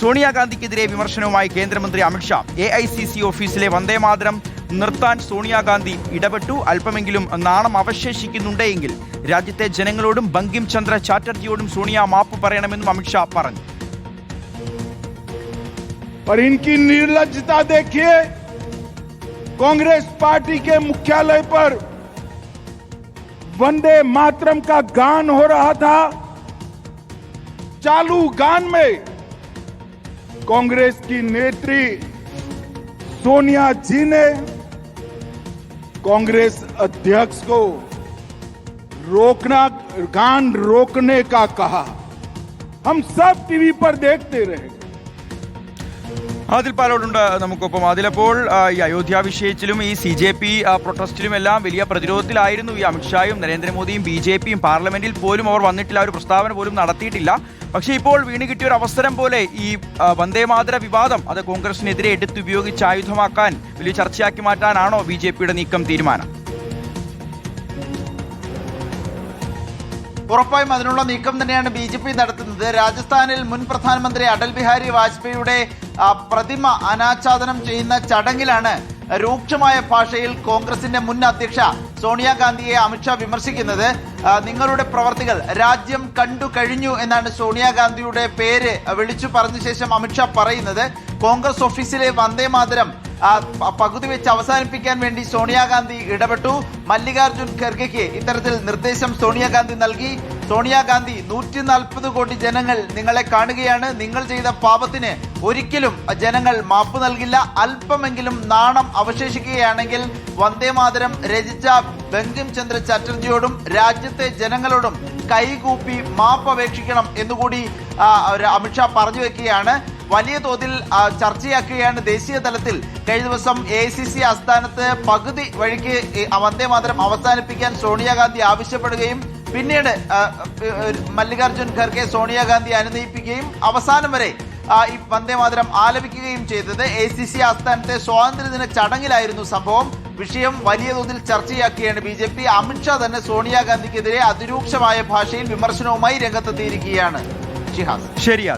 സോണിയാഗാന്ധിക്കെതിരെ വിമർശനവുമായി കേന്ദ്രമന്ത്രി അമിത്ഷാ. AICC ഓഫീസിലെ വന്ദേമാതരം നിർത്താൻ സോണിയാഗാന്ധി ഇടപെട്ടു. അല്പമെങ്കിലും നാണം അവശേഷിക്കുന്നുണ്ടെങ്കിൽ രാജ്യത്തെ ജനങ്ങളോടും ബങ്കിം ചന്ദ്ര ചാറ്റർജിയോടും സോണിയ മാപ്പ് പറയണമെന്നും അമിത്ഷാ പറഞ്ഞു. और इनकी निर्लज्जता देखिए, कांग्रेस पार्टी के मुख्यालय पर वंदे मातरम का गान हो रहा था. चालू गान में कांग्रेस की नेत्री सोनिया जी ने कांग्रेस अध्यक्ष को गान रोकने का कहा. हम सब टीवी पर देखते रहे. അതിൽ പാലോടുണ്ട് നമുക്കൊപ്പം. അതിലപ്പോൾ ഈ അയോധ്യ വിഷയത്തിലും ഈ CJP പ്രൊട്ടസ്റ്റിലും എല്ലാം വലിയ പ്രതിരോധത്തിലായിരുന്നു ഈ അമിത്ഷായും നരേന്ദ്രമോദിയും BJPയും. പാർലമെന്റിൽ പോലും അവർ വന്നിട്ടില്ല, ഒരു പ്രസ്താവന പോലും നടത്തിയിട്ടില്ല. പക്ഷേ ഇപ്പോൾ വീണ് കിട്ടിയ ഒരു അവസരം പോലെ ഈ വന്ദേമാതര വിവാദം അത് കോൺഗ്രസിനെതിരെ എടുത്തുപയോഗിച്ച് ആയുധമാക്കാൻ വലിയ ചർച്ചയാക്കി മാറ്റാനാണോ BJPയുടെ നീക്കം, തീരുമാനം? ഉറപ്പായും അതിനുള്ള നീക്കം തന്നെയാണ് BJP നടത്തുന്നത്. രാജസ്ഥാനിൽ മുൻ പ്രധാനമന്ത്രി അടൽ ബിഹാരി വാജ്പേയിയുടെ പ്രതിമ അനാച്ഛാദനം ചെയ്യുന്ന ചടങ്ങിലാണ് രൂക്ഷമായ ഭാഷയിൽ കോൺഗ്രസിന്റെ മുൻ അധ്യക്ഷ സോണിയാഗാന്ധിയെ അമിത്ഷാ വിമർശിക്കുന്നത്. നിങ്ങളുടെ പ്രവർത്തികൾ രാജ്യം കണ്ടു കഴിഞ്ഞു എന്നാണ് സോണിയാഗാന്ധിയുടെ പേര് വിളിച്ചു പറഞ്ഞ ശേഷം അമിത്ഷാ പറയുന്നത്. കോൺഗ്രസ് ഓഫീസിലെ വന്ദേമാതരം പകുതി വെച്ച് അവസാനിപ്പിക്കാൻ വേണ്ടി സോണിയാഗാന്ധി ഇടപെട്ടു. മല്ലികാർജുൻ ഖർഗെക്ക് ഇത്തരത്തിൽ നിർദ്ദേശം സോണിയാഗാന്ധി നൽകി. സോണിയാഗാന്ധി 140 കോടി ജനങ്ങൾ നിങ്ങളെ കാണുകയാണ്. നിങ്ങൾ ചെയ്ത പാപത്തിന് ഒരിക്കലും ജനങ്ങൾ മാപ്പ് നൽകില്ല. അല്പമെങ്കിലും നാണം അവശേഷിക്കുകയാണെങ്കിൽ വന്ദേമാതരം രചിച്ച ബങ്കിം ചന്ദ്ര ചാറ്റർജിയോടും രാജ്യത്തെ ജനങ്ങളോടും കൈകൂപ്പി മാപ്പ് അപേക്ഷിക്കണം എന്നുകൂടി അമിത്ഷാ പറഞ്ഞു വെക്കുകയാണ്. വലിയ തോതിൽ ചർച്ചയാക്കുകയാണ് ദേശീയ തലത്തിൽ. കഴിഞ്ഞ ദിവസം AICC ആസ്ഥാനത്ത് പകുതി വഴിക്ക് വന്ദേമാതരം അവസാനിപ്പിക്കാൻ സോണിയാഗാന്ധി ആവശ്യപ്പെടുകയും പിന്നീട് മല്ലികാർജുൻ ഖർഗെ സോണിയാഗാന്ധി അനുനയിപ്പിക്കുകയും അവസാനം വരെ ഈ വന്ദേമാതരം ആലപിക്കുകയും ചെയ്തത് AICC ആസ്ഥാനത്തെ സ്വാതന്ത്ര്യദിന ചടങ്ങിലായിരുന്നു സംഭവം. വിഷയം വലിയ തോതിൽ ചർച്ചയാക്കിയാണ് BJP. അമിത്ഷാ തന്നെ സോണിയാഗാന്ധിക്കെതിരെ അതിരൂക്ഷമായ ഭാഷയിൽ വിമർശനവുമായി രംഗത്തെത്തിയിരിക്കുകയാണ്. ഷിഹാസ്. ശരിയാ.